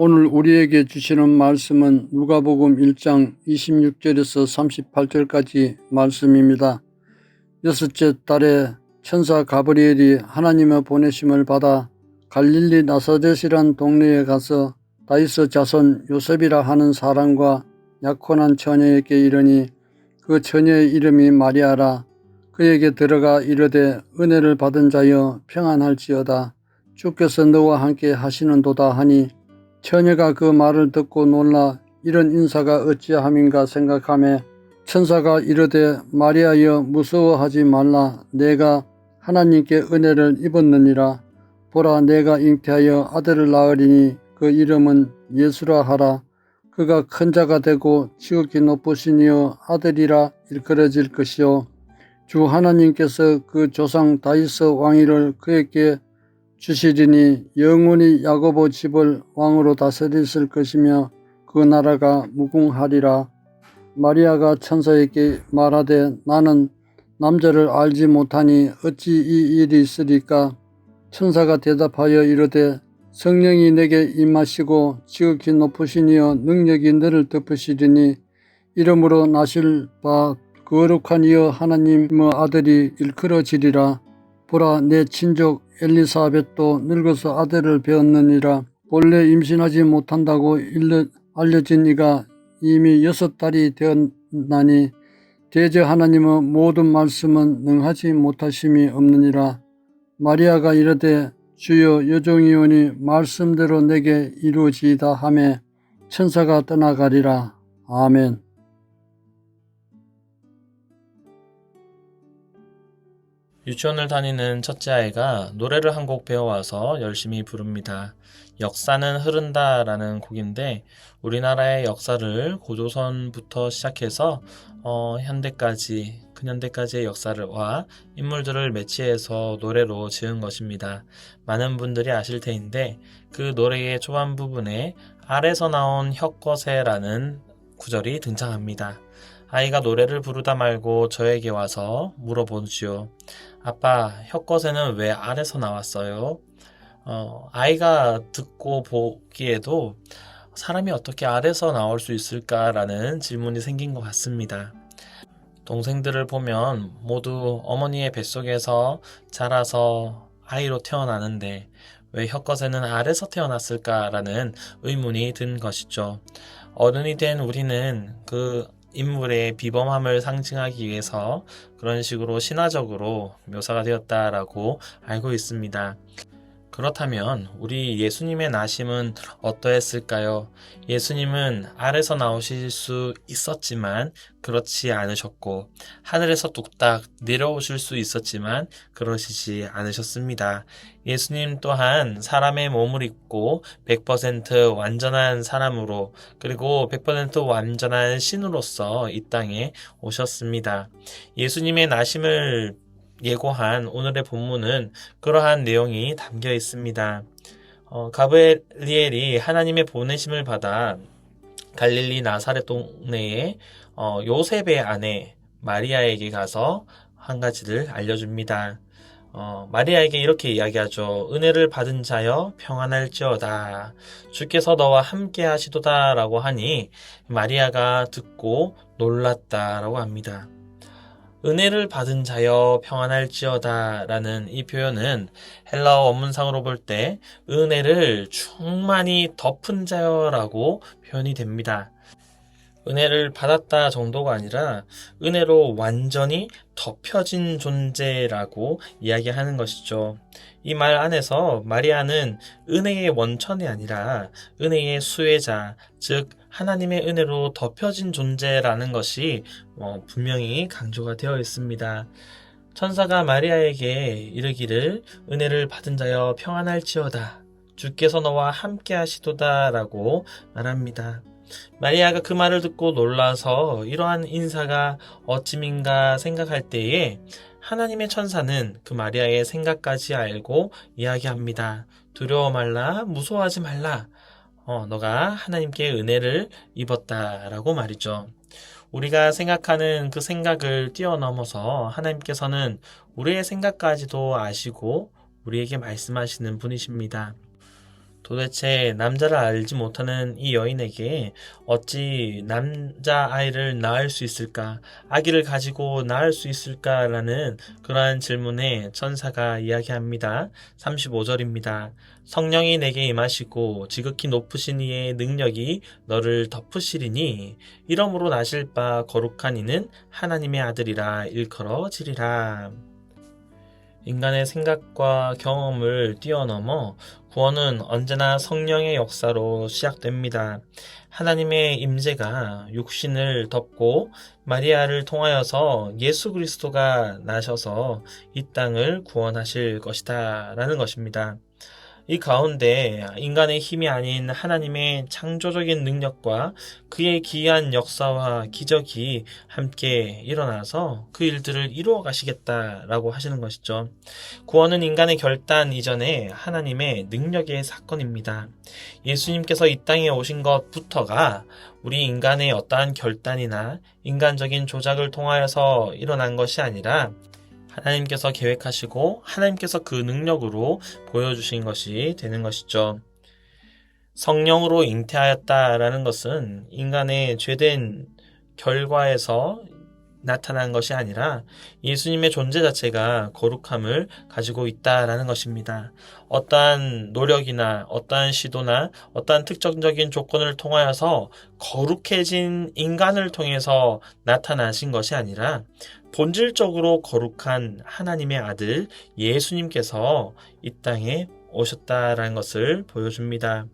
오늘 우리에게 주시는 말씀은 누가복음 1장 26절에서 38절까지 말씀입니다. 여섯째 달에 천사 가브리엘이 하나님의 보내심을 받아 갈릴리 나사렛이란 동네에 가서 다윗의 자손 요셉이라 하는 사람과 약혼한 처녀에게 이르니 그 처녀의 이름이 마리아라. 그에게 들어가 이르되 은혜를 받은 자여 평안할지어다. 주께서 너와 함께 하시는도다 하니 처녀가 그 말을 듣고 놀라 이런 인사가 어찌함인가 생각하며 천사가 이르되 마리아여 무서워하지 말라. 내가 하나님께 은혜를 입었느니라. 보라 내가 잉태하여 아들을 낳으리니 그 이름은 예수라 하라. 그가 큰 자가 되고 지극히 높으시니여 아들이라 일컬어질 것이요 주 하나님께서 그 조상 다윗의 왕위를 그에게 주시리니 영원히 야고보 집을 왕으로 다스리실 것이며 그 나라가 무궁하리라. 마리아가 천사에게 말하되 나는 남자를 알지 못하니 어찌 이 일이 있으리까. 천사가 대답하여 이르되 성령이 내게 임하시고 지극히 높으시니여 능력이 너를 덮으시리니 이름으로 나실 바 거룩한 이여 하나님의 아들이 일컬어지리라. 보라 내 친족 엘리사벳도 늙어서 아들을 배었느니라. 본래 임신하지 못한다고 알려진 이가 이미 6달이 되었나니 대저 하나님의 모든 말씀은 능하지 못하심이 없느니라. 마리아가 이르되 주여 여종이오니 말씀대로 내게 이루어지이다 하매 천사가 떠나가리라. 아멘. 유치원을 다니는 첫째 아이가 노래를 한 곡 배워와서 열심히 부릅니다. 역사는 흐른다라는 곡인데 우리나라의 역사를 고조선부터 시작해서 현대까지 근현대까지의 역사와 인물들을 매치해서 노래로 지은 것입니다. 많은 분들이 아실 테인데 그 노래의 초반 부분에 아래서 나온 혁거세라는 구절이 등장합니다. 아이가 노래를 부르다 말고 저에게 와서 물어보지요. 아빠, 혁거세는 왜 아래서 나왔어요? 아이가 듣고 보기에도 사람이 어떻게 아래서 나올 수 있을까라는 질문이 생긴 것 같습니다. 동생들을 보면 모두 어머니의 뱃속에서 자라서 아이로 태어나는데 왜 혁거세는 아래서 태어났을까라는 의문이 든 것이죠. 어른이 된 우리는 그 인물의 비범함을 상징하기 위해서 그런 식으로 신화적으로 묘사가 되었다라고 알고 있습니다. 그렇다면 우리 예수님의 나심은 어떠했을까요? 예수님은 아래서 나오실 수 있었지만 그렇지 않으셨고 하늘에서 뚝딱 내려오실 수 있었지만 그러시지 않으셨습니다. 예수님 또한 사람의 몸을 입고 100% 완전한 사람으로 그리고 100% 완전한 신으로서 이 땅에 오셨습니다. 예수님의 나심을 예고한 오늘의 본문은 그러한 내용이 담겨 있습니다. 가브리엘이 하나님의 보내심을 받아 갈릴리 나사렛 동네에 요셉의 아내 마리아에게 가서 한 가지를 알려줍니다. 마리아에게 이렇게 이야기하죠. 은혜를 받은 자여 평안할지어다. 주께서 너와 함께 하시도다 라고 하니 마리아가 듣고 놀랐다라고 합니다. 은혜를 받은 자여 평안할지어다 라는 이 표현은 헬라어 원문상으로 볼 때 은혜를 충만히 덮은 자여라고 표현이 됩니다. 은혜를 받았다 정도가 아니라 은혜로 완전히 덮여진 존재라고 이야기하는 것이죠. 이 말 안에서 마리아는 은혜의 원천이 아니라 은혜의 수혜자, 즉 하나님의 은혜로 덮여진 존재라는 것이 분명히 강조가 되어 있습니다. 천사가 마리아에게 이르기를 은혜를 받은 자여 평안할지어다. 주께서 너와 함께 하시도다 라고 말합니다. 마리아가 그 말을 듣고 놀라서 이러한 인사가 어찌민가 생각할 때에 하나님의 천사는 그 마리아의 생각까지 알고 이야기합니다. 두려워 말라, 무서워하지 말라. 너가 하나님께 은혜를 입었다라고 말이죠. 우리가 생각하는 그 생각을 뛰어넘어서 하나님께서는 우리의 생각까지도 아시고 우리에게 말씀하시는 분이십니다. 도대체 남자를 알지 못하는 이 여인에게 어찌 남자아이를 낳을 수 있을까? 아기를 가지고 낳을 수 있을까라는 그러한 질문에 천사가 이야기합니다. 35절입니다. 성령이 내게 임하시고 지극히 높으신 이의 능력이 너를 덮으시리니 이러므로 나실 바 거룩한 이는 하나님의 아들이라 일컬어지리라. 인간의 생각과 경험을 뛰어넘어 구원은 언제나 성령의 역사로 시작됩니다. 하나님의 임재가 육신을 덮고 마리아를 통하여서 예수 그리스도가 나셔서 이 땅을 구원하실 것이다 라는 것입니다. 이 가운데 인간의 힘이 아닌 하나님의 창조적인 능력과 그의 기이한 역사와 기적이 함께 일어나서 그 일들을 이루어 가시겠다라고 하시는 것이죠. 구원은 인간의 결단 이전에 하나님의 능력의 사건입니다. 예수님께서 이 땅에 오신 것부터가 우리 인간의 어떠한 결단이나 인간적인 조작을 통하여서 일어난 것이 아니라 하나님께서 계획하시고 하나님께서 그 능력으로 보여주신 것이 되는 것이죠. 성령으로 잉태하였다라는 것은 인간의 죄된 결과에서 나타난 것이 아니라 예수님의 존재 자체가 거룩함을 가지고 있다라는 것입니다. 어떠한 노력이나 어떠한 시도나 어떠한 특정적인 조건을 통하여서 거룩해진 인간을 통해서 나타나신 것이 아니라 본질적으로 거룩한 하나님의 아들 예수님께서 이 땅에 오셨다라는 것을 보여줍니다.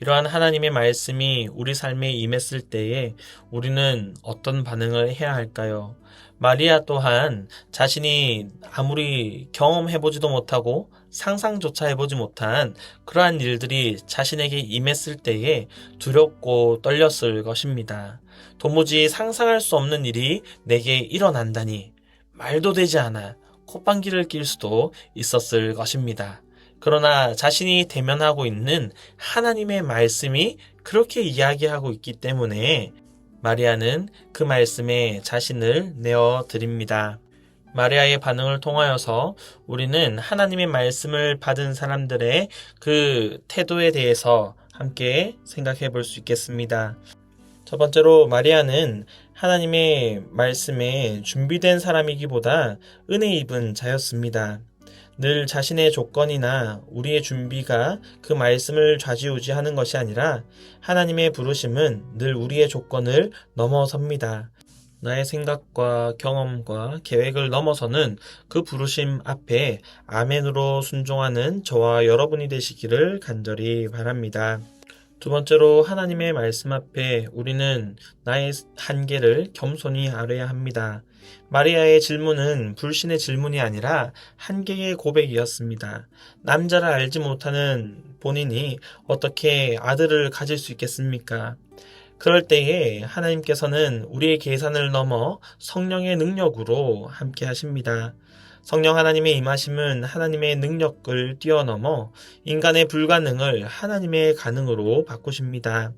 이러한 하나님의 말씀이 우리 삶에 임했을 때에 우리는 어떤 반응을 해야 할까요? 마리아 또한 자신이 아무리 경험해보지도 못하고 상상조차 해보지 못한 그러한 일들이 자신에게 임했을 때에 두렵고 떨렸을 것입니다. 도무지 상상할 수 없는 일이 내게 일어난다니 말도 되지 않아 콧방귀를 낄 수도 있었을 것입니다. 그러나 자신이 대면하고 있는 하나님의 말씀이 그렇게 이야기하고 있기 때문에 마리아는 그 말씀에 자신을 내어 드립니다. 마리아의 반응을 통하여서 우리는 하나님의 말씀을 받은 사람들의 그 태도에 대해서 함께 생각해 볼 수 있겠습니다. 첫 번째로 마리아는 하나님의 말씀에 준비된 사람이기보다 은혜 입은 자였습니다. 늘 자신의 조건이나 우리의 준비가 그 말씀을 좌지우지하는 것이 아니라 하나님의 부르심은 늘 우리의 조건을 넘어섭니다. 나의 생각과 경험과 계획을 넘어서는 그 부르심 앞에 아멘으로 순종하는 저와 여러분이 되시기를 간절히 바랍니다. 두 번째로 하나님의 말씀 앞에 우리는 나의 한계를 겸손히 아뢰야 합니다. 마리아의 질문은 불신의 질문이 아니라 한계의 고백이었습니다. 남자를 알지 못하는 본인이 어떻게 아들을 가질 수 있겠습니까? 그럴 때에 하나님께서는 우리의 계산을 넘어 성령의 능력으로 함께 하십니다. 성령 하나님의 임하심은 하나님의 능력을 뛰어넘어 인간의 불가능을 하나님의 가능으로 바꾸십니다.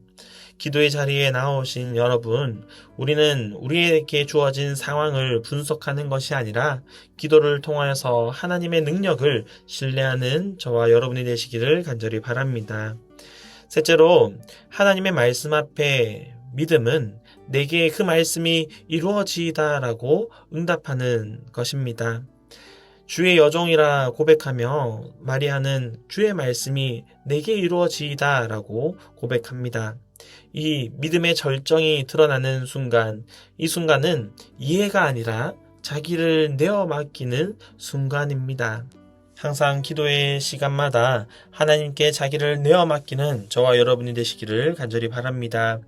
기도의 자리에 나오신 여러분, 우리는 우리에게 주어진 상황을 분석하는 것이 아니라 기도를 통하여서 하나님의 능력을 신뢰하는 저와 여러분이 되시기를 간절히 바랍니다. 셋째로, 하나님의 말씀 앞에 믿음은 내게 그 말씀이 이루어지이다라고 응답하는 것입니다. 주의 여종이라 고백하며 마리아는 주의 말씀이 내게 이루어지이다라고 고백합니다. 이 믿음의 절정이 드러나는 순간, 이 순간은 이해가 아니라 자기를 내어 맡기는 순간입니다. 항상 기도의 시간마다 하나님께 자기를 내어 맡기는 저와 여러분이 되시기를 간절히 바랍니다.